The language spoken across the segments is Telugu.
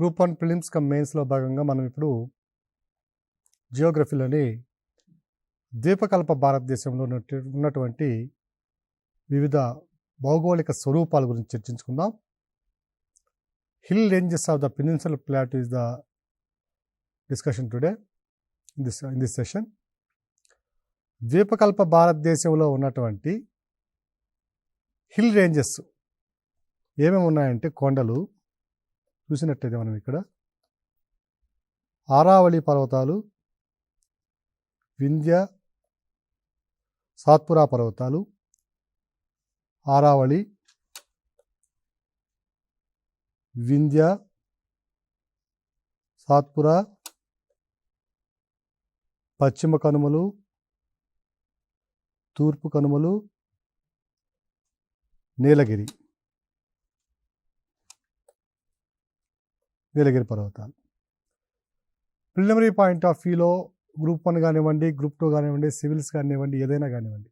గ్రూప్ 1 ప్రిలిమ్స్ కమ్ మెయిన్స్లో భాగంగా మనం ఇప్పుడు జియోగ్రఫీలోని ద్వీపకల్ప భారతదేశంలో ఉన్నటువంటి వివిధ భౌగోళిక స్వరూపాల గురించి చర్చించుకుందాం. Hill ranges of the peninsular plateau is the discussion today in this session. ద్వీపకల్ప భారతదేశంలో ఉన్నటువంటి హిల్ రేంజెస్ ఏమేమి ఉన్నాయంటే కొండలు చూసినట్టయితే మనం ఇక్కడ ఆరావళి పర్వతాలు, వింధ్య, సాత్పురా పర్వతాలు, ఆరావళి, వింధ్య, సాత్పురా, పశ్చిమ కనుమలు, తూర్పు కనుమలు, నీలగిరి పర్వతాలు. ప్రిలిమినరీ పాయింట్ ఆఫ్ వ్యూలో గ్రూప్ 1 కానివ్వండి, గ్రూప్ 2 కానివ్వండి, సివిల్స్ కానివ్వండి, ఏదైనా కానివ్వండి,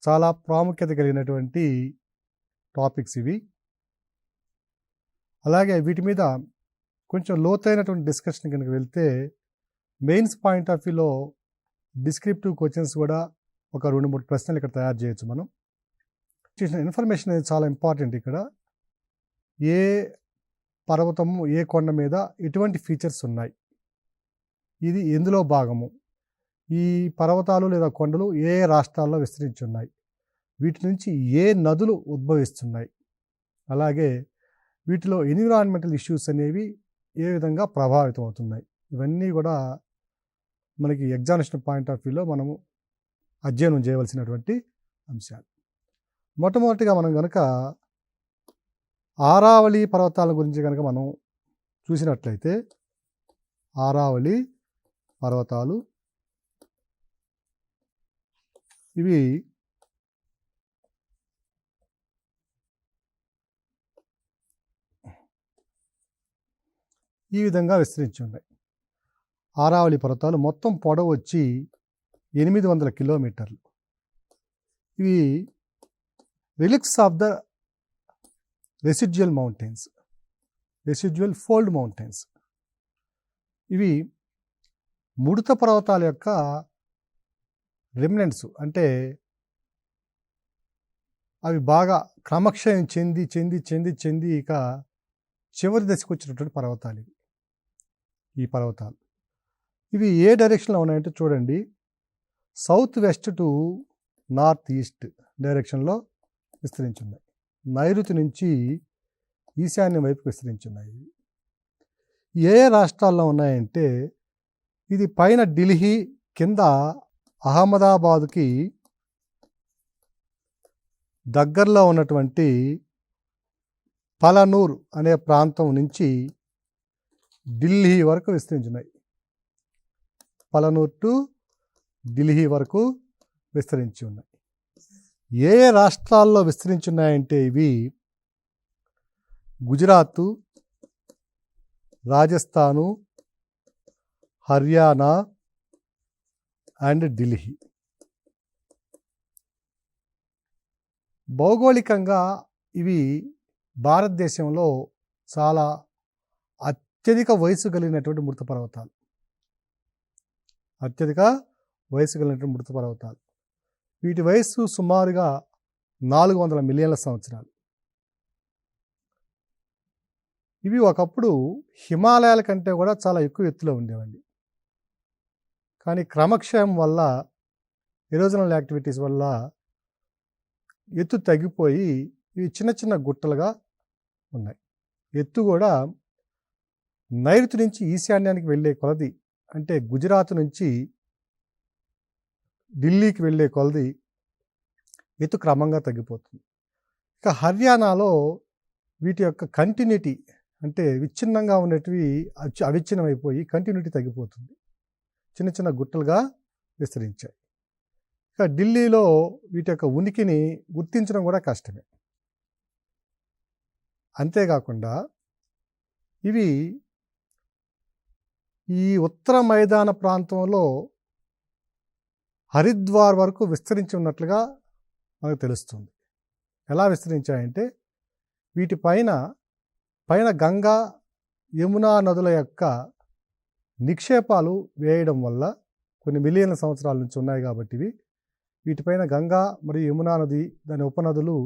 చాలా ప్రాముఖ్యత కలిగినటువంటి టాపిక్స్ ఇవి. అలాగే వీటి మీద కొంచెం లోతైనటువంటి డిస్కషన్ కనుక వెళ్తే మెయిన్స్ పాయింట్ ఆఫ్ వ్యూలో డిస్క్రిప్టివ్ క్వశ్చన్స్ కూడా ఒక 2-3 ప్రశ్నలు ఇక్కడ తయారు చేయొచ్చు. మనం ఇన్ఫర్మేషన్ అనేది చాలా ఇంపార్టెంట్. ఇక్కడ ఏ పర్వతము, ఏ కొండ మీద ఎటువంటి ఫీచర్స్ ఉన్నాయి, ఇది ఎందులో భాగము, ఈ పర్వతాలు లేదా కొండలు ఏ రాష్ట్రాల్లో విస్తరించి ఉన్నాయి, వీటి నుంచి ఏ నదులు ఉద్భవిస్తున్నాయి, అలాగే వీటిలో ఎన్విరాన్మెంటల్ ఇష్యూస్ అనేవి ఏ విధంగా ప్రభావితం అవుతున్నాయి, ఇవన్నీ కూడా మనకి ఎగ్జామినేషన్ పాయింట్ ఆఫ్ వ్యూలో మనము అధ్యయనం చేయవలసినటువంటి అంశాలు. మొట్టమొదటిగా మనం కనుక ఆరావళి పర్వతాల గురించి కనుక మనం చూసినట్లయితే, ఆరావళి పర్వతాలు ఇవి ఈ విధంగా విస్తరించి ఉన్నాయి. ఆరావళి పర్వతాలు మొత్తం పొడవు వచ్చి 800 కిలోమీటర్లు. ఇవి relics of the residual mountains, residual fold mountains. ఇవి ముడత పర్వతాల యొక్క రిమినెంట్స్, అంటే అవి బాగా క్రమక్షయం చెంది చెంది చెంది చెంది ఇక చివరి దశకు వచ్చినటువంటి పర్వతాలు ఇవి. ఈ పర్వతాలు ఇవి ఏ డైరెక్షన్లో ఉన్నాయంటే చూడండి, south west to north east డైరెక్షన్లో విస్తరించి ఉన్నాయి. నైరుతి నుంచి ఈశాన్యం వైపు విస్తరించి ఉన్నాయి. ఏ రాష్ట్రాల్లో ఉన్నాయంటే, ఇది పైన ఢిల్లీ, కింద అహ్మదాబాద్కి దగ్గరలో ఉన్నటువంటి పలనూర్ అనే ప్రాంతం నుంచి ఢిల్లీ వరకు విస్తరించున్నాయి. పలనూర్ టు ఢిల్లీ వరకు విస్తరించి ఉన్నాయి. ఏ రాష్ట్రాల్లో విస్తరించున్నాయంటే ఇవి గుజరాత్, రాజస్థాను, హర్యానా అండ్ ఢిల్లీ. భౌగోళికంగా ఇవి భారతదేశంలో చాలా అత్యధిక వయసు కలిగినటువంటి మృత పర్వతాలు, అత్యధిక వయసు కలిగినటువంటి మృత పర్వతాలు. వీటి వయస్సు సుమారుగా 400 మిలియన్ల సంవత్సరాలు. ఇవి ఒకప్పుడు హిమాలయాల కంటే కూడా చాలా ఎక్కువ ఎత్తులో ఉండేవండి. కానీ క్రమక్షయం వల్ల, ఎరోజనల్ యాక్టివిటీస్ వల్ల ఎత్తు తగ్గిపోయి ఇవి చిన్న చిన్న గుట్టలుగా ఉన్నాయి. ఎత్తు కూడా నైరుతి నుంచి ఈశాన్యానికి వెళ్ళే కొలది, అంటే గుజరాత్ నుంచి ఢిల్లీకి వెళ్ళే కొలది ఎత్తు క్రమంగా తగ్గిపోతుంది. ఇక హర్యానాలో వీటి యొక్క కంటిన్యూటీ, అంటే విచ్ఛిన్నంగా ఉన్నటివి అవిచ్ఛిన్నమైపోయి కంటిన్యూటీ తగ్గిపోతుంది, చిన్న చిన్న గుట్టలుగా విస్తరించాయి. ఇక ఢిల్లీలో వీటి యొక్క ఉనికిని గుర్తించడం కూడా కష్టమే. అంతేకాకుండా ఇవి ఈ ఉత్తర మైదాన ప్రాంతంలో హరిద్వార్ వరకు విస్తరించి ఉన్నట్లుగా మనకు తెలుస్తుంది. ఎలా విస్తరించాయంటే, వీటి పైన గంగా యమునా నదుల యొక్క నిక్షేపాలు వేయడం వల్ల కొన్ని మిలియన్ల సంవత్సరాల నుంచి ఉన్నాయి కాబట్టి వీటిపైన గంగా మరియు యమునా నది దాని ఉపనదులు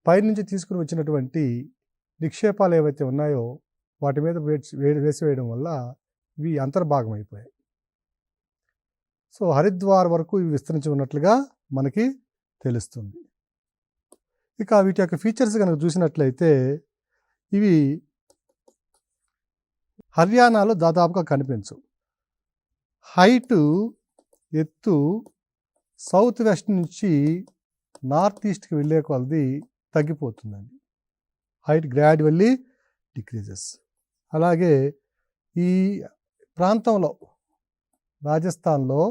పైనుంచి తీసుకుని వచ్చినటువంటి నిక్షేపాలు ఏవైతే ఉన్నాయో వాటి మీద వేసివేయడం వల్ల ఇవి అంతర్భాగం అయిపోయాయి. సో హరిద్వార్ వరకు ఇవి విస్తరించి ఉన్నట్లుగా మనకి తెలుస్తుంది. ఇక వీటి యొక్క ఫీచర్స్ కనుక చూసినట్లయితే ఇవి హర్యానాలో దాదాపుగా కనిపించవు. హైటు ఎత్తు సౌత్ వెస్ట్ నుంచి నార్త్ ఈస్ట్కి వెళ్ళే కొలది తగ్గిపోతుందండి. Height gradually decreases. అలాగే ఈ ప్రాంతంలో రాజస్థాన్లో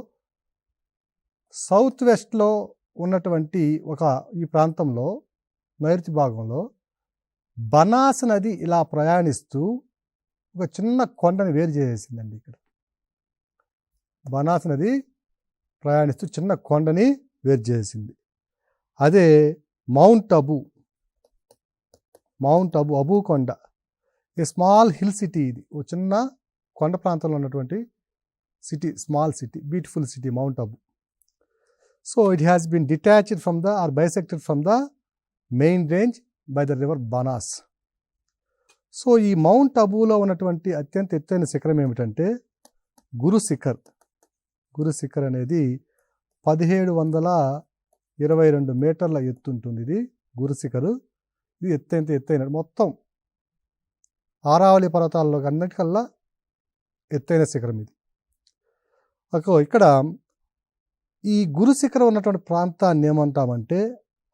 సౌత్ వెస్ట్లో ఉన్నటువంటి ఈ ప్రాంతంలో నైరుతి భాగంలో బనాస్ నది ఇలా ప్రయాణిస్తూ ఒక చిన్న కొండని వేరు చేసేసిందండి. ఇక్కడ బనాస్ నది ప్రయాణిస్తూ చిన్న కొండని వేరు చేసింది. అదే మౌంట్ అబూ కొండ, ఏ స్మాల్ హిల్ సిటీ. ఇది ఒక చిన్న కొండ ప్రాంతంలో ఉన్నటువంటి city, small city, beautiful city mount Abu. So it has been detached from the or bisected from the main range by the river Banas. So ఈ మౌంట్ అబూలో ఉన్నటువంటి అత్యంత ఎత్తైన శిఖరం ఏమిటంటే గురు శిఖర్ అనేది 1722 మీటర్ల ఎత్తు ఉంటుంది. ఇది గురు శిఖరు. ఇది ఎత్తైన మొత్తం ఆరావళి పర్వతాల్లో అన్నిటికల్లా ఎత్తైన శిఖరం ఇది. ఇక్కడ ఈ గురు శిఖరం ఉన్నటువంటి ప్రాంతాన్ని ఏమంటామంటే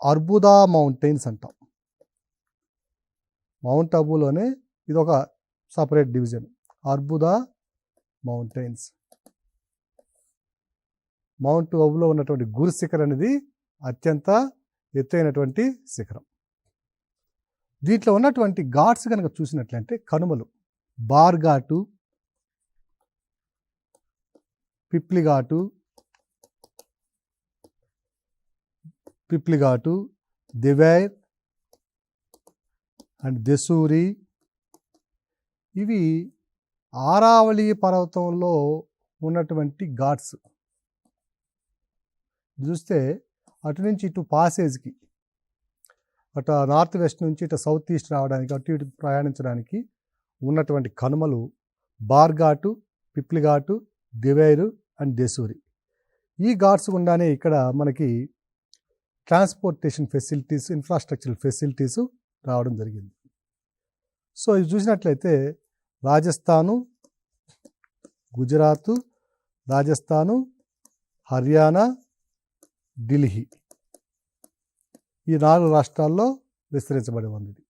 అర్బుదా మౌంటైన్స్ అంటాం. మౌంట్ అబూలోనే ఇది ఒక separate division, Arbuda mountains. Mount అబూలో ఉన్నటువంటి గురు శిఖరం అనేది అత్యంత ఎత్తైనటువంటి శిఖరం. దీంట్లో ఉన్నటువంటి ఘాట్స్ కనుక చూసినట్లయితే కనుమలు బార్ ఘాటు, పిప్లి ఘాటు, దివైర్ అండ్ దెసూరి. ఇవి ఆరావళి పర్వతంలో ఉన్నటువంటి ఘాట్స్. చూస్తే అటు నుంచి ఇటు పాసేజ్కి, అటు నార్త్ వెస్ట్ నుంచి ఇటు సౌత్ ఈస్ట్ రావడానికి, అటు ఇటు ప్రయాణించడానికి ఉన్నటువంటి కనుమలు బార్ ఘాటు, పిప్లి ఘాటు, దివైరు అండ్ దెసూరి. ఈ ఘాట్స్ గుండానే ఇక్కడ మనకి ట్రాన్స్పోర్టేషన్ ఫెసిలిటీస్, ఇన్ఫ్రాస్ట్రక్చరల్ ఫెసిలిటీస్ రావడం జరిగింది. సో ఇది చూసినట్లయితే రాజస్థాను, గుజరాత్, రాజస్థాను, హర్యానా, ఢిల్లీ, ఈ 4 రాష్ట్రాల్లో విస్తరించబడి ఉంది.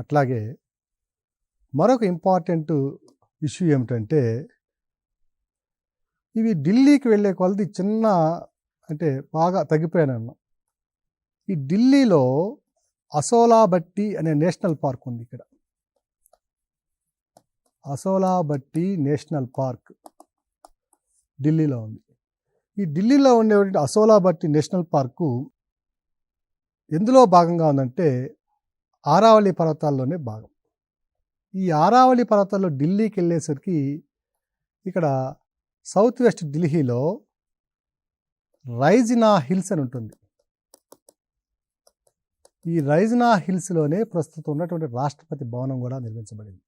అట్లాగే మరొక ఇంపార్టెంట్ ఇష్యూ ఏమిటంటే ఇవి ఢిల్లీకి వెళ్ళే కొలది చిన్న అంటే బాగా తగ్గిపోయానన్నా. ఈ ఢిల్లీలో అసోలాబట్టి అనే నేషనల్ పార్క్ ఉంది. ఇక్కడ అసోలాబట్టి నేషనల్ పార్క్ ఢిల్లీలో ఉంది. ఈ ఢిల్లీలో ఉండేటువంటి అసోలాబట్టి నేషనల్ పార్కు ఎందులో భాగంగా ఉందంటే ఆరావళి పర్వతాల్లోనే భాగం. ఈ ఆరావళి పర్వతాల్లో ఢిల్లీకి వెళ్ళేసరికి ఇక్కడ సౌత్ వెస్ట్ ఢిల్లీలో రైజినా హిల్స్ అని ఉంటుంది. ఈ రైజినా హిల్స్లోనే ప్రస్తుతం ఉన్నటువంటి రాష్ట్రపతి భవనం కూడా నిర్మించబడింది.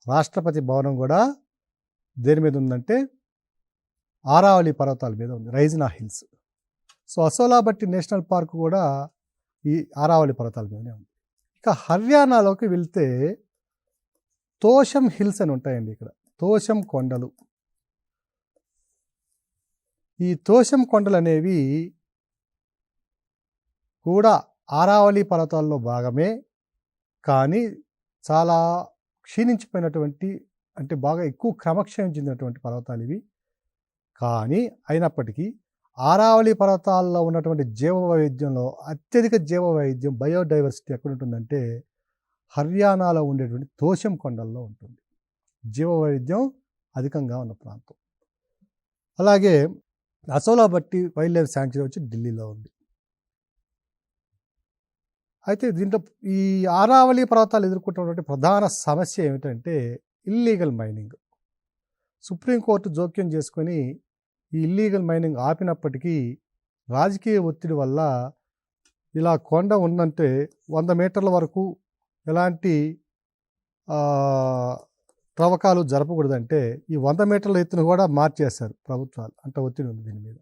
రాష్ట్రపతి భవనం కూడా దేని మీద ఉందంటే ఆరావళి పర్వతాల మీద ఉంది, Raisina hills. So అసోలాబట్టి national park కూడా ఈ ఆరావళి పర్వతాల మీదనే ఉంది. ఇక హర్యానాలోకి వెళ్తే తోషం హిల్స్ అని ఉంటాయండి. ఇక్కడ తోషం కొండలు. ఈ తోషం కొండలు అనేవి కూడా ఆరావళి పర్వతాల్లో భాగమే, కానీ చాలా క్షీణించిపోయినటువంటి, అంటే బాగా ఎక్కువ క్రమక్షయం చెందినటువంటి పర్వతాలు ఇవి. కానీ అయినప్పటికీ ఆరావళి పర్వతాల్లో ఉన్నటువంటి జీవవైవిధ్యంలో అత్యధిక జీవవైవిధ్యం, బయోడైవర్సిటీ ఎక్కడ ఉంటుందంటే హర్యానాలో ఉండేటువంటి తోషం కొండల్లో ఉంటుంది. జీవవైవిధ్యం అధికంగా ఉన్న ప్రాంతం. అలాగే అసోలాబట్టి వైల్డ్ లైఫ్ శాంక్చురీ వచ్చి ఢిల్లీలో ఉంది. అయితే దీంట్లో ఈ ఆరావళి పర్వతాలు ఎదుర్కొంటున్నటువంటి ప్రధాన సమస్య ఏమిటంటే ఇల్లీగల్ మైనింగ్. సుప్రీంకోర్టు జోక్యం చేసుకొని ఈ ఇల్లీగల్ మైనింగ్ ఆపినప్పటికీ రాజకీయ ఒత్తిడి వల్ల ఇలా కొండ ఉందంటే 100 మీటర్ల వరకు ఎలాంటి త్రవ్వకాలు జరపకూడదంటే ఈ 100 మీటర్ల ఎత్తును కూడా మార్చేశారు ప్రభుత్వాలు. అంత ఒత్తిడి ఉంది దీని మీద.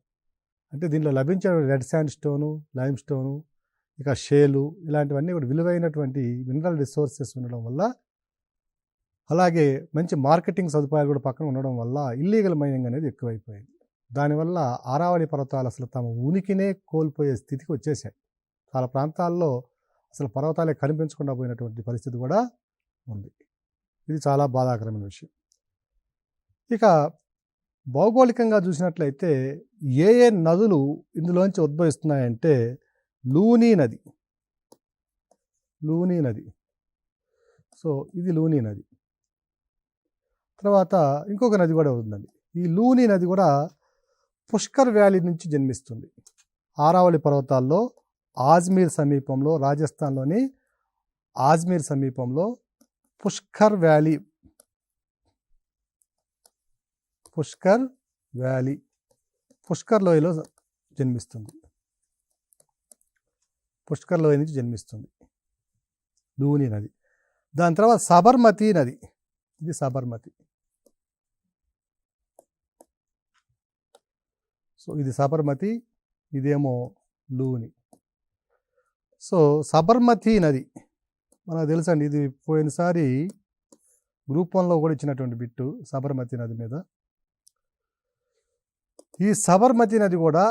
అంటే దీనిలో లభించే red sand stone, lime stone, ఇక షేలు ఇలాంటివన్నీ కూడా విలువైనటువంటి మినరల్ రిసోర్సెస్ ఉండడం వల్ల, అలాగే మంచి మార్కెటింగ్ సదుపాయాలు కూడా పక్కన ఉండడం వల్ల ఇల్లీగల్ మైనింగ్ అనేది ఎక్కువైపోయింది. దానివల్ల ఆరావళి పర్వతాలు అసలు తమ ఉనికినే కోల్పోయే స్థితికి వచ్చేసాయి. చాలా ప్రాంతాల్లో అసలు పర్వతాలే కనిపించకుండా పోయినటువంటి పరిస్థితి కూడా ఉంది. ఇది చాలా బాధాకరమైన విషయం. ఇక భౌగోళికంగా చూసినట్లయితే ఏ ఏ నదులు ఇందులోంచి ఉద్భవిస్తున్నాయంటే లూనీ నది. సో ఇది లూనీ నది. తర్వాత ఇంకొక నది కూడా ఉందండి. ఈ లూనీ నది కూడా పుష్కర్ వ్యాలీ నుంచి జన్మిస్తుంది. ఆరావళి పర్వతాల్లో ఆజ్మీర్ సమీపంలో, రాజస్థాన్లోని ఆజ్మీర్ సమీపంలో పుష్కర్ వ్యాలీ పుష్కర్ లోయలో జన్మిస్తుంది. పుష్కర్ లోయ నుంచి జన్మిస్తుంది లూనీ నది. దాని తర్వాత సబర్మతి నది. ఇది సబర్మతి. సో ఇది సబర్మతి, ఇదేమో లూని. సో సబర్మతి నది మనకు తెలుసండి, ఇది పోయినసారి గ్రూప్ 1లో కూడా ఇచ్చినటువంటి బిట్టు సబర్మతి నది మీద. ఈ సబర్మతి నది కూడా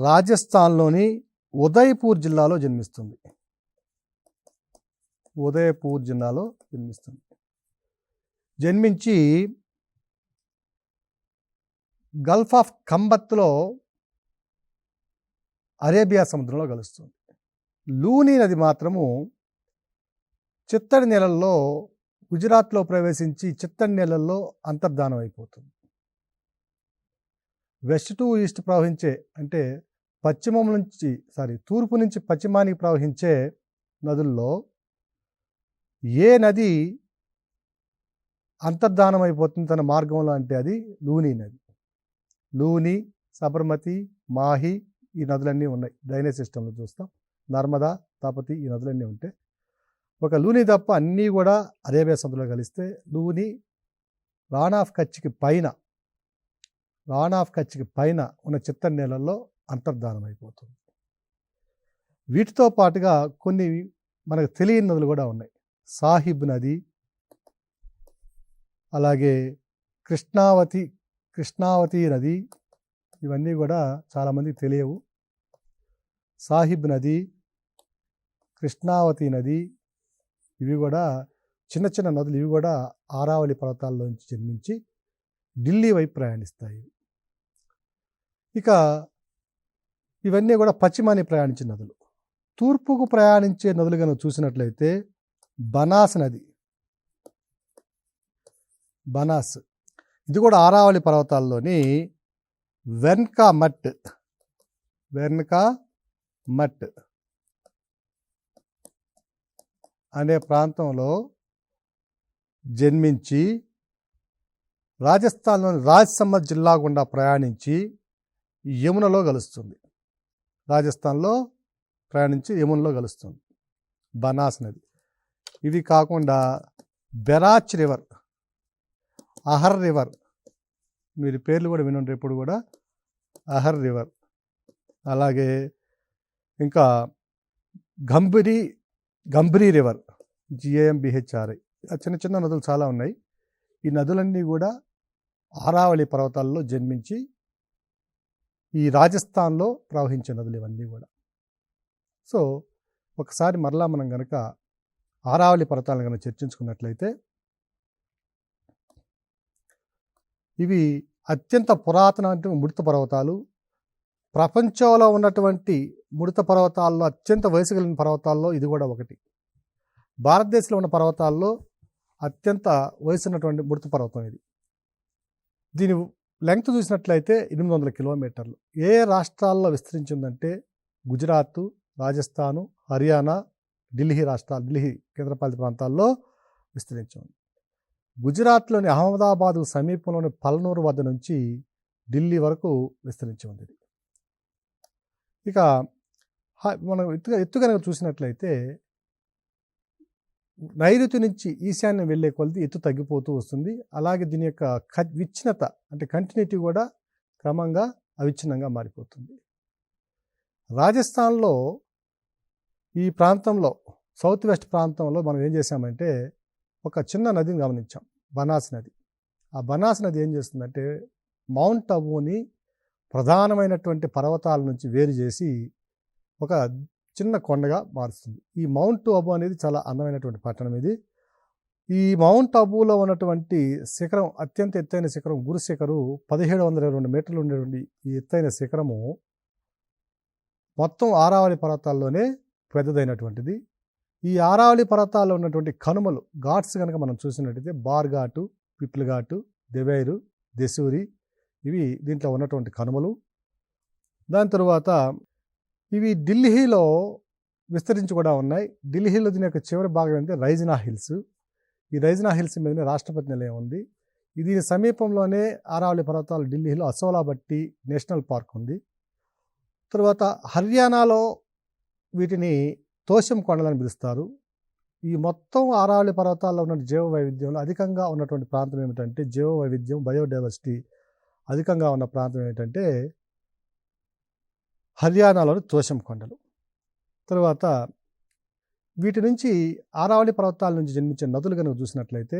రాజస్థాన్లోని ఉదయపూర్ జిల్లాలో జన్మిస్తుంది. జన్మించి గల్ఫ్ ఆఫ్ కంబత్లో అరేబియా సముద్రంలో కలుస్తుంది. లూనీ నది మాత్రము చిత్తడి నెలల్లో గుజరాత్లో ప్రవేశించి చిత్తడి నెలల్లో అంతర్ధానం అయిపోతుంది. వెస్ట్ టు ఈస్ట్ ప్రవహించే, అంటే తూర్పు నుంచి పశ్చిమానికి ప్రవహించే నదుల్లో ఏ నది అంతర్ధానం అయిపోతుంది తన మార్గంలో అంటే అది లూనీ నది. లూనీ, సబర్మతి, మాహి ఈ నదులన్నీ ఉన్నాయి. డ్రైనేజ్ సిస్టంలో చూస్తాం. నర్మదా, తాపతి ఈ నదులన్నీ ఉంటాయి. ఒక లూనీ తప్ప అన్నీ కూడా అరేబియా సముద్రంలో కలిస్తే లూనీ రాన్ ఆఫ్ కచ్కి పైన ఉన్న చిత్తడి నేలల్లో అంతర్ధానం అయిపోతుంది. వీటితో పాటుగా కొన్ని మనకు తెలియని నదులు కూడా ఉన్నాయి. సాహిబ్ నది, అలాగే కృష్ణావతి నది, ఇవన్నీ కూడా చాలామందికి తెలియవు. సాహిబ్ నది, కృష్ణావతి నది, ఇవి కూడా చిన్న చిన్న నదులు. ఇవి కూడా ఆరావళి పర్వతాల్లోంచి జన్మించి ఢిల్లీ వైపు ప్రయాణిస్తాయి. ఇక ఇవన్నీ కూడా పశ్చిమాన్ని ప్రయాణించే నదులు. తూర్పుకు ప్రయాణించే నదులు కనుక చూసినట్లయితే బనాస్ నది. ఇది కూడా ఆరావళి పర్వతాల్లోని వెర్న్కా మట్ అనే ప్రాంతంలో జన్మించి రాజస్థాన్లోని రాజ్సమత్ జిల్లా గుండా ప్రయాణించి యమునలో కలుస్తుంది. రాజస్థాన్లో ప్రయాణించి యమునలో కలుస్తుంది బనాస్ నది. ఇవి కాకుండా బెరాచ్ రివర్, అహర్ రివర్, మీరు పేర్లు కూడా వినండి ఎప్పుడు కూడా, అహర్ రివర్. అలాగే ఇంకా గంభీరీ రివర్, GAMBHRI. చిన్న చిన్న నదులు చాలా ఉన్నాయి. ఈ నదులన్నీ కూడా ఆరావళి పర్వతాల్లో జన్మించి ఈ రాజస్థాన్లో ప్రవహించే నదులు ఇవన్నీ కూడా. సో ఒకసారి మరలా మనం కనుక ఆరావళి పర్వతాలను కనుక చర్చించుకున్నట్లయితే, ఇవి అత్యంత పురాతనమైన ముడత పర్వతాలు. ప్రపంచంలో ఉన్నటువంటి ముడత పర్వతాల్లో అత్యంత వయసు కలిగిన పర్వతాల్లో ఇది కూడా ఒకటి. భారతదేశంలో ఉన్న పర్వతాల్లో అత్యంత వయసు ఉన్నటువంటి ముడత పర్వతం ఇది. దీని లెంగ్త్ చూసినట్లయితే 800 కిలోమీటర్లు. ఏ రాష్ట్రాల్లో విస్తరించిందంటే గుజరాత్, రాజస్థాను, హర్యానా, ఢిల్లీ కేంద్రపాలిత ప్రాంతాల్లో విస్తరించి ఉంది. గుజరాత్లోని అహ్మదాబాద్ సమీపంలోని పల్నూరు వద్ద నుంచి ఢిల్లీ వరకు విస్తరించి ఉంది. ఇక మనం ఎత్తు కనుక చూసినట్లయితే నైరుతి నుంచి ఈశాన్యం వెళ్ళే కొలది ఎత్తు తగ్గిపోతూ వస్తుంది. అలాగే దీని యొక్క విచ్ఛిన్నత అంటే కంటిన్యూటీ కూడా క్రమంగా అవిచ్ఛిన్నంగా మారిపోతుంది. రాజస్థాన్లో ఈ ప్రాంతంలో సౌత్ వెస్ట్ ప్రాంతంలో మనం ఏం చేసామంటే ఒక చిన్న నదిని గమనించాం, బనాస్ నది. ఆ బనాస్ నది ఏం చేస్తుందంటే మౌంట్ అబూని ప్రధానమైనటువంటి పర్వతాల నుంచి వేరు చేసి ఒక చిన్న కొండగా మారుస్తుంది. ఈ మౌంట్ అబూ అనేది చాలా అందమైనటువంటి పట్టణం ఇది. ఈ మౌంట్ అబూలో ఉన్నటువంటి శిఖరం, అత్యంత ఎత్తైన శిఖరం గురు శిఖరు 1722 మీటర్లు ఉండేటువంటి ఈ ఎత్తైన శిఖరము మొత్తం ఆరావళి పర్వతాల్లోనే పెద్దదైనటువంటిది. ఈ ఆరావళి పర్వతాల్లో ఉన్నటువంటి కనుమలు ఘాట్స్ కనుక మనం చూసినట్టయితే బార్ ఘాటు, పిప్ల్ ఘాటు, దెవైరు, దెసూరి ఇవి దీంట్లో ఉన్నటువంటి కనుమలు. దాని తరువాత ఇవి ఢిల్లీలో విస్తరించి కూడా ఉన్నాయి. ఢిల్లీలో దీని యొక్క చివరి భాగం అంటే రైజినా హిల్స్. ఈ రైజినా హిల్స్ మీదనే రాష్ట్రపతి నిలయం ఉంది. దీని సమీపంలోనే ఆరావళి పర్వతాలు ఢిల్లీలో అసోలాబట్టి నేషనల్ పార్క్ ఉంది. తర్వాత హర్యానాలో వీటిని తోషం కొండలని పిలుస్తారు. ఈ మొత్తం ఆరావళి పర్వతాల్లో ఉన్న జీవ వైవిధ్యంలో అధికంగా ఉన్నటువంటి ప్రాంతం ఏమిటంటే జీవ వైవిధ్యం, బయోడైవర్సిటీ అధికంగా ఉన్న ప్రాంతం ఏంటంటే హర్యానాలోని తోషం కొండలు. తర్వాత వీటి నుంచి ఆరావళి పర్వతాల నుంచి జన్మించే నదులు కనుక చూసినట్లయితే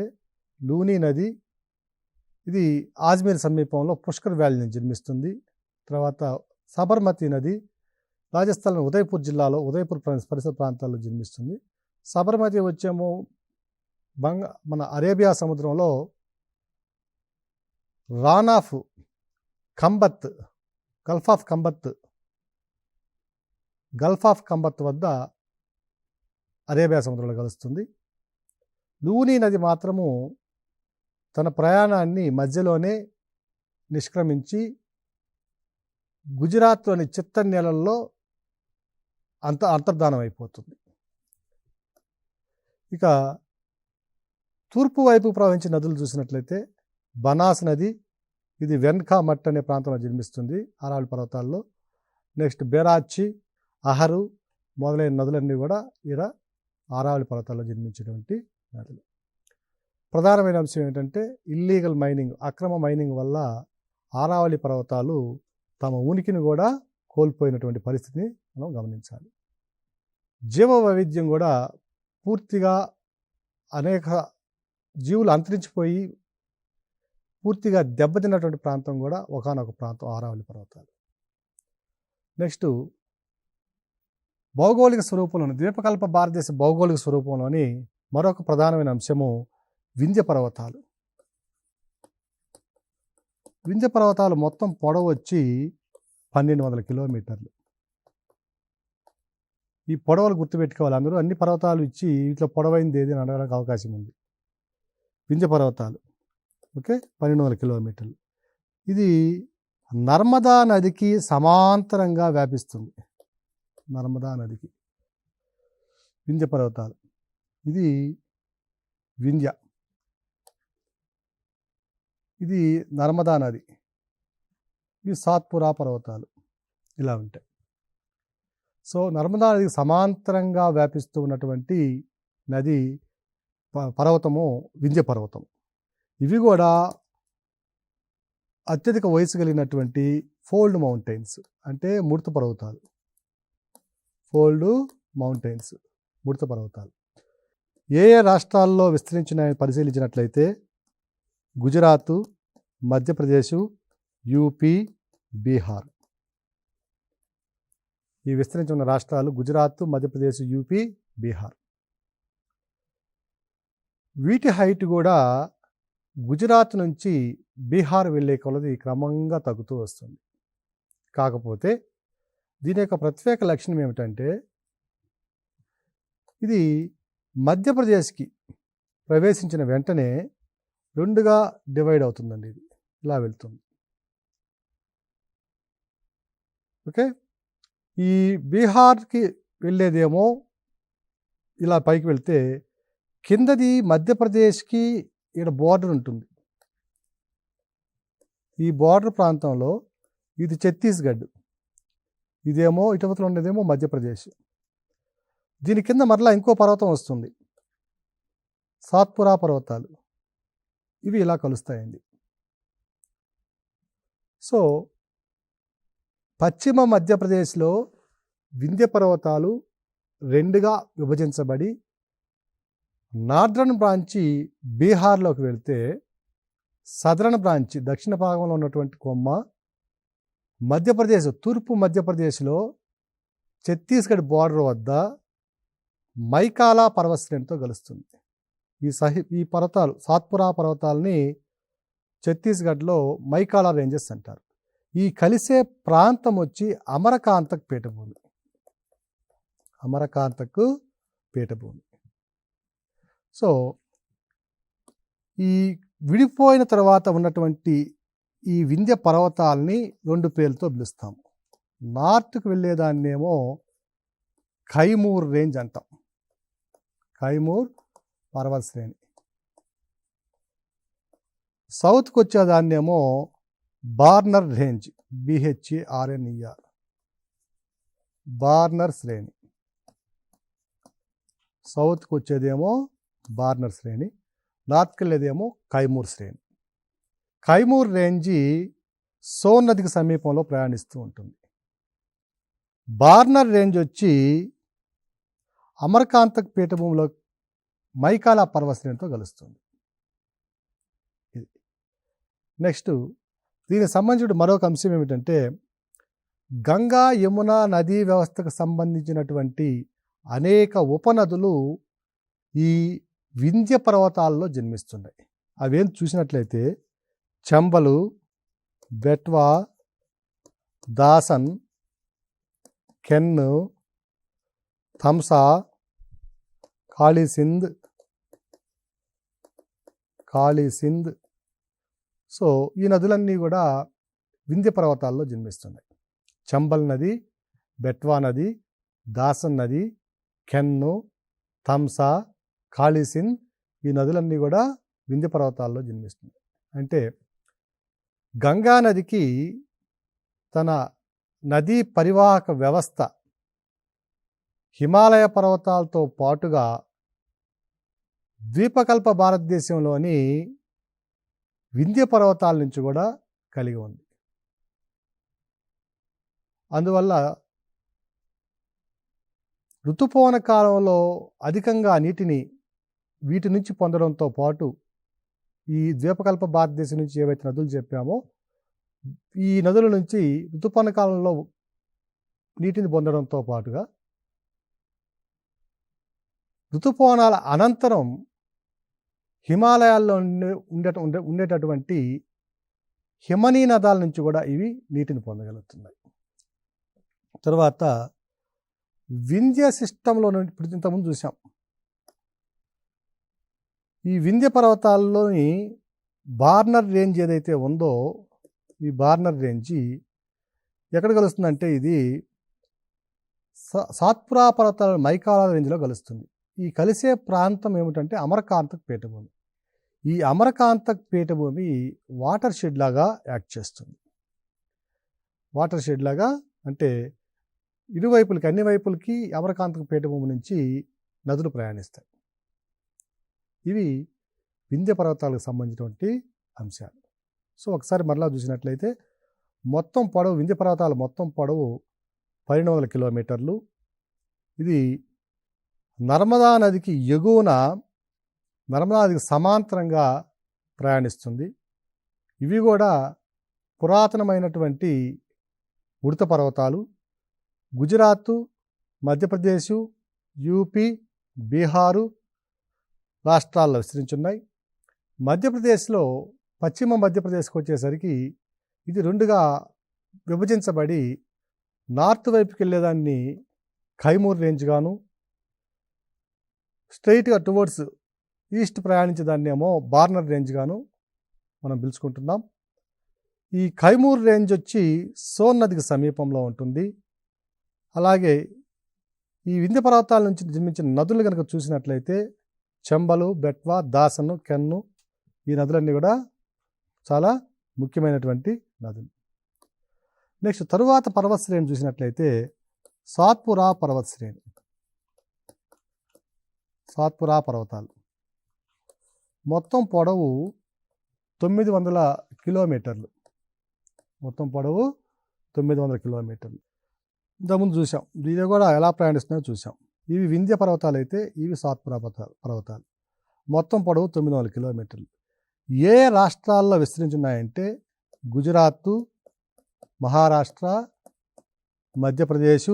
లూని నది, ఇది ఆజ్మీర్ సమీపంలో పుష్కర్ వ్యాలీ నుంచి జన్మిస్తుంది. తర్వాత సబర్మతి నది రాజస్థాన్ ఉదయపూర్ జిల్లాలో ఉదయపూర్ పరిసర ప్రాంతాల్లో జన్మిస్తుంది. సబర్మతి వచ్చేమో మన అరేబియా సముద్రంలో రాన్ of Khambhat, Gulf of Khambhat వద్ద అరేబియా సముద్రంలో కలుస్తుంది. లూని నది మాత్రము తన ప్రయాణాన్ని మధ్యలోనే నిష్క్రమించి గుజరాత్లోని చిత్తన్ నేలల్లో అంతర్ధానం అయిపోతుంది. ఇక తూర్పు వైపు ప్రవహించే నదులు చూసినట్లయితే బనాస్ నది, ఇది వెన్కా మట్ అనే ప్రాంతంలో జన్మిస్తుంది ఆరావళి పర్వతాల్లో. నెక్స్ట్ బెరాచి, అహరు మొదలైన నదులన్నీ కూడా ఈడ ఆరావళి పర్వతాల్లో జన్మించేటువంటి నదులు. ప్రధానమైన అంశం ఏంటంటే ఇల్లీగల్ మైనింగ్, అక్రమ మైనింగ్ వల్ల ఆరావళి పర్వతాలు తమ ఉనికిని కూడా కోల్పోయినటువంటి పరిస్థితిని మనం గమనించాలి. జీవ వైవిధ్యం కూడా పూర్తిగా అనేక జీవులు అంతరించిపోయి పూర్తిగా దెబ్బతిన్నటువంటి ప్రాంతం కూడా ఒకానొక ప్రాంతం ఆరావళి పర్వతాలు. నెక్స్ట్ భౌగోళిక స్వరూపంలోని ద్వీపకల్ప భారతదేశ భౌగోళిక స్వరూపంలోని మరొక ప్రధానమైన అంశము వింధ్య పర్వతాలు. వింధ్య పర్వతాలు మొత్తం పొడవు వచ్చి 1200 కిలోమీటర్లు. ఈ పొడవలు గుర్తుపెట్టుకోవాలి అందరూ. అన్ని పర్వతాలు ఇచ్చి ఇట్లా పొడవైంది ఏది అని అడగడానికి అవకాశం ఉంది. వింధ్య పర్వతాలు ఓకే 1200 కిలోమీటర్లు. ఇది నర్మదా నదికి సమాంతరంగా వ్యాపిస్తుంది. నర్మదా నదికి వింధ్య పర్వతాలు, ఇది వింధ్య, ఇది నర్మదా నది, ఇవి సాత్పురా పర్వతాలు ఇలా ఉంటాయి. సో నర్మదా నదికి సమాంతరంగా వ్యాపిస్తూ ఉన్నటువంటి నది పర్వతము వింధ్య పర్వతం. ఇవి కూడా అత్యధిక వయసు కలిగినటువంటి ఫోల్డ్ మౌంటైన్స్ అంటే ముడత పర్వతాలు. ఫోల్డ్ మౌంటైన్స్, ముడత పర్వతాలు ఏ ఏ రాష్ట్రాల్లో విస్తరించినాయని పరిశీలించినట్లయితే గుజరాత్, మధ్యప్రదేశ్, యూపీ, బీహార్. ఈ విస్తరించి ఉన్న రాష్ట్రాలు గుజరాత్, మధ్యప్రదేశ్, యూపీ, బీహార్. వీటి హైట్ కూడా గుజరాత్ నుంచి బీహార్ వెళ్ళే కొలది క్రమంగా తగ్గుతూ వస్తుంది. కాకపోతే దీని యొక్క ప్రత్యేక లక్షణం ఏమిటంటే ఇది మధ్యప్రదేశ్కి ప్రవేశించిన వెంటనే రెండుగా డివైడ్ అవుతుందండి. ఇది ఇలా వెళ్తుంది. ఓకే, ఈ బీహార్కి వెళ్ళేదేమో ఇలా పైకి వెళ్తే కిందది మధ్యప్రదేశ్కి ఇక్కడ బోర్డర్ ఉంటుంది. ఈ బోర్డర్ ప్రాంతంలో ఇది ఛత్తీస్గఢ్, ఇదేమో ఇటువతలు ఉండేదేమో మధ్యప్రదేశ్. దీని కింద మరలా ఇంకో పర్వతం వస్తుంది, సాత్పురా పర్వతాలు. ఇవి ఇలా కలుస్తాయండి. సో పశ్చిమ మధ్యప్రదేశ్లో వింధ్య పర్వతాలు రెండుగా విభజించబడి నార్దర్న్ బ్రాంచి బీహార్లోకి వెళ్తే సదరన్ బ్రాంచి దక్షిణ భాగంలో ఉన్నటువంటి కొమ్మ మధ్యప్రదేశ్, తూర్పు మధ్యప్రదేశ్లో ఛత్తీస్గఢ్ బోర్డర్ వద్ద మైకాలా పర్వత శ్రేణితో కలుస్తుంది. ఈ పర్వతాలు సాత్పురా పర్వతాలని ఛత్తీస్గఢ్లో మైకాలా రేంజెస్ అంటారు. ఈ కలిసే ప్రాంతం వచ్చి అమరకాంతక్ పీఠభూమి. అమరకాంతక్ పీఠభూమి. సో ఈ విడిపోయిన తర్వాత ఉన్నటువంటి ఈ వింధ్య పర్వతాలని రెండు పేర్లతో పిలుస్తాము. నార్త్కు వెళ్ళేదాన్నేమో కైమూర్ రేంజ్ అంటాం, కైమూర్ పర్వత శ్రేణి. సౌత్కి వచ్చేదాన్నేమో బార్నర్ రేంజ్, BHARNER, బార్నర్ శ్రేణి. సౌత్కి వచ్చేదేమో బార్నర్ శ్రేణి, నార్త్కి వెళ్ళేదేమో కైమూర్ శ్రేణి. కైమూర్ రేంజి సోన్ నదికి సమీపంలో ప్రయాణిస్తూ ఉంటుంది. బార్నర్ రేంజ్ వచ్చి అమరకాంతక్ పీఠభూమిలో మైకాలా పర్వత శ్రేణితో కలుస్తుంది. నెక్స్ట్ దీనికి సంబంధించిన మరొక అంశం ఏమిటంటే గంగా యమున నదీ వ్యవస్థకు సంబంధించినటువంటి అనేక ఉపనదులు ఈ వింధ్య పర్వతాల్లో జన్మిస్తున్నాయి. అవేం చూసినట్లయితే చంబలు, బెట్వా, దాసన్, కెన్ను, థమ్సా, కాళీసింధ్. సో ఈ నదులన్నీ కూడా వింధ్య పర్వతాల్లో జన్మిస్తున్నాయి. చంబల్ నది, బెట్వా నది, దాసన్ నది, కెన్ను, థమ్సా, కాళీసింధ్, ఈ నదులన్నీ కూడా వింధ్య పర్వతాల్లో జన్మిస్తున్నాయి. అంటే గంగా నదికి తన నదీ పరివాహక వ్యవస్థ హిమాలయ పర్వతాలతో పాటుగా ద్వీపకల్ప భారతదేశంలోని వింధ్య పర్వతాల నుంచి కూడా కలిగి ఉంది. అందువల్ల ఋతుపవన కాలంలో అధికంగా నీటిని వీటి నుంచి పొందడంతో పాటు ఈ ద్వీపకల్ప భారతదేశం నుంచి ఏవైతే నదులు చెప్పామో ఈ నదుల నుంచి ఋతుపవన కాలంలో నీటిని పొందడంతో పాటుగా ఋతుపవనాల అనంతరం హిమాలయాల్లో ఉండేటటువంటి హిమనీ నదాల నుంచి కూడా ఇవి నీటిని పొందగలుగుతున్నాయి. తర్వాత వింధ్య సిస్టంలో ఇప్పుడు ఇంతకుముందు చూసాం. ఈ వింధ్య పర్వతాల్లోని బార్నర్ రేంజ్ ఏదైతే ఉందో ఈ బార్నర్ రేంజి ఎక్కడ కలుస్తుందంటే ఇది సాత్పురా పర్వతాల మైకాలా రేంజ్లో కలుస్తుంది. ఈ కలిసే ప్రాంతం ఏమిటంటే అమరకాంతక్ పీఠభూమి. ఈ అమరకాంతక్ పీఠభూమి వాటర్ షెడ్ లాగా యాక్ట్ చేస్తుంది. వాటర్ షెడ్ లాగా అంటే ఇరువైపులకి అన్ని వైపులకి అమరకాంతక్ పీఠభూమి నుంచి నదులు ప్రయాణిస్తాయి. ఇవి వింధ్య పర్వతాలకు సంబంధించినటువంటి అంశాలు. సో ఒకసారి మరలా చూసినట్లయితే మొత్తం పొడవు వింధ్య పర్వతాల మొత్తం పొడవు 1200 కిలోమీటర్లు. ఇది నర్మదా నదికి ఎగువన నర్మదా నదికి సమాంతరంగా ప్రయాణిస్తుంది. ఇవి కూడా పురాతనమైనటువంటి ఉడత పర్వతాలు. గుజరాత్, మధ్యప్రదేశ్, యూపీ, బీహారు రాష్ట్రాల్లో విస్తరించున్నాయి. మధ్యప్రదేశ్లో పశ్చిమ మధ్యప్రదేశ్కి వచ్చేసరికి ఇది రెండుగా విభజించబడి నార్త్ వైపుకి వెళ్ళేదాన్ని కైమూర్ రేంజ్ గాను, స్ట్రైట్గా టువర్డ్స్ ఈస్ట్ ప్రయాణించేదాన్ని ఏమో బార్నర్ రేంజ్ గాను మనం పిలుచుకుంటున్నాం. ఈ కైమూర్ రేంజ్ వచ్చి సోన్ నదికి సమీపంలో ఉంటుంది. అలాగే ఈ వింధ్య పర్వతాల నుంచి జన్మించిన నదులు కనుక చూసినట్లయితే చంబలు, బెట్వా, దాసను, కెన్ను ఈ నదులన్నీ కూడా చాలా ముఖ్యమైనటువంటి నదులు. నెక్స్ట్ తరువాత పర్వత శ్రేణి చూసినట్లయితే సాత్పురా పర్వత శ్రేణి. సాత్పురా పర్వతాలు మొత్తం పొడవు 900 కిలోమీటర్లు. మొత్తం పొడవు 900 కిలోమీటర్లు. ఇంతకుముందు చూసాం, ఇది కూడా ఎలా ప్రయాణిస్తున్నాయో చూసాం. ఇవి వింధ్య పర్వతాలు అయితే ఇవి సాత్పురా పర్వతాలు. మొత్తం పొడవు 900 కిలోమీటర్లు. ఏ రాష్ట్రాల్లో విస్తరించున్నాయంటే గుజరాత్, మహారాష్ట్ర, మధ్యప్రదేశ్,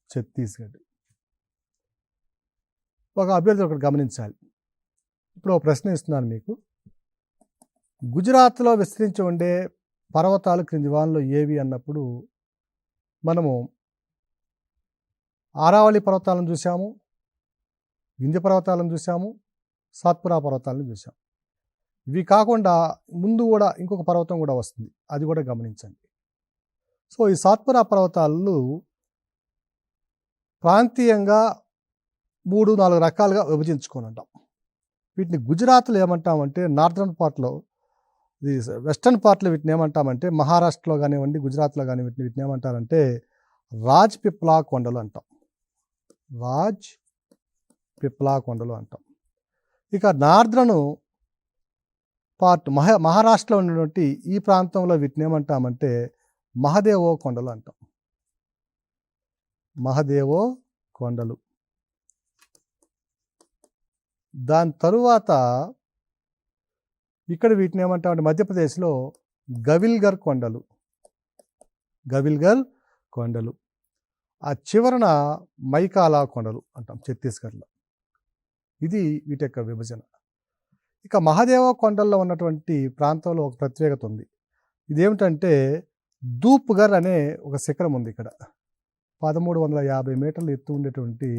ఛత్తీస్గఢ్. ఒక అభ్యర్థి ఒకటి గమనించాలి. ఇప్పుడు ఒక ప్రశ్న ఇస్తున్నాను మీకు. గుజరాత్లో విస్తరించి ఉండే పర్వతాలు క్రింది వానలో ఏవి అన్నప్పుడు మనము ఆరావళి పర్వతాలను చూసాము, వింధ్య పర్వతాలను చూసాము, సాత్పురా పర్వతాలను చూసాము. ఇవి కాకుండా ముందు కూడా ఇంకొక పర్వతం కూడా వస్తుంది, అది కూడా గమనించండి. సో ఈ సాత్పురా పర్వతాలు ప్రాంతీయంగా 3-4 రకాలుగా విభజించుకొని ఉంటాం. వీటిని గుజరాత్లో ఏమంటామంటే నార్థన్ పార్ట్లో, ఇది వెస్టర్న్ పార్ట్లో వీటిని ఏమంటామంటే మహారాష్ట్రలో కానివ్వండి, గుజరాత్లో కానీ వీటిని ఏమంటారంటే రాజ్ పిప్లా కొండలు అంటాం. రాజ్ పిప్లా కొండలు అంటాం. ఇక నార్దర్న్ పార్ట్ మహారాష్ట్రలో ఉన్నటువంటి ఈ ప్రాంతంలో వీటిని ఏమంటామంటే మహదేవో కొండలు అంటాం. మహదేవో కొండలు. దాని తరువాత ఇక్కడ వీటిని ఏమంటామంటే మధ్యప్రదేశ్లో గవిల్గర్ కొండలు. గవిల్గర్ కొండలు. ఆ చివరన మైకాలా కొండలు అంటాం ఛత్తీస్గఢ్లో. ఇది వీటి యొక్క విభజన. ఇక మహాదేవ కొండల్లో ఉన్నటువంటి ప్రాంతంలో ఒక ప్రత్యేకత ఉంది. ఇదేమిటంటే ధూప్గర్ అనే ఒక శిఖరం ఉంది ఇక్కడ. 1350 మీటర్లు ఎత్తు ఉండేటువంటి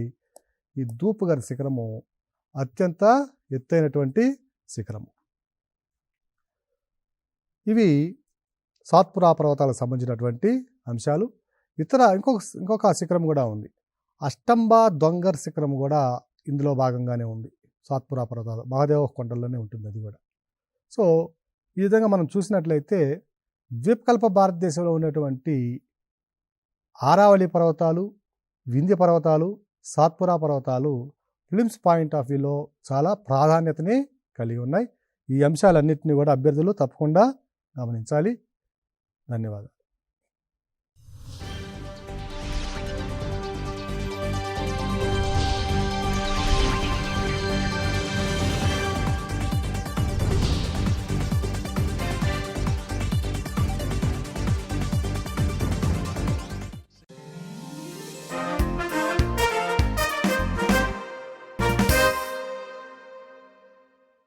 ఈ ధూప్గర్ శిఖరము అత్యంత ఎత్తైనటువంటి శిఖరము. ఇవి సాత్పురా పర్వతాలకు సంబంధించినటువంటి అంశాలు. ఇంకొక శిఖరం కూడా ఉంది. అష్టంబా దొంగర్ శిఖరం కూడా ఇందులో భాగంగానే ఉంది. సాత్పురా పర్వతాలు మహాదేవ కొండల్లోనే ఉంటుంది అది కూడా. సో ఈ విధంగా మనం చూసినట్లయితే ద్వీపకల్ప భారతదేశంలో ఉన్నటువంటి ఆరావళి పర్వతాలు, వింధ్య పర్వతాలు, సాత్పురా పర్వతాలు ఫిలిమ్స్ పాయింట్ ఆఫ్ వ్యూలో చాలా ప్రాధాన్యతని కలిగి ఉన్నాయి. ఈ అంశాలన్నింటినీ కూడా అభ్యర్థులు తప్పకుండా గమనించాలి. ధన్యవాదాలు.